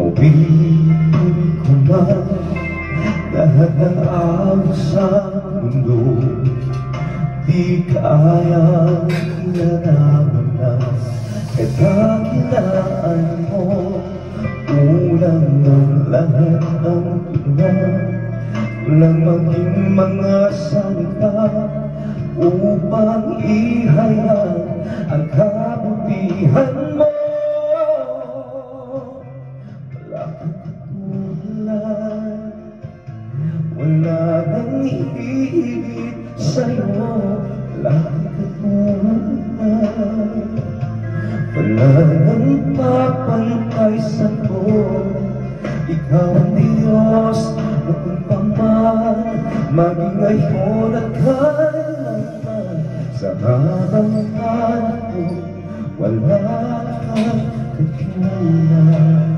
Awitin ko man lahat ng awit sa mundo, di kayang ilarawan na kadakilaan mo. Ulang ng lahat ang tingnan, walang maging mga salita upang ihayag ang kabutihan mo. Wala kang katulad, wala nang higit sa'yo. Wala kang katulad, wala nang papantay sa'yo. Ikaw ang Diyos noon pa man, maging ngayon at kailanman. Sa habang hanap ko, wala kang katulad.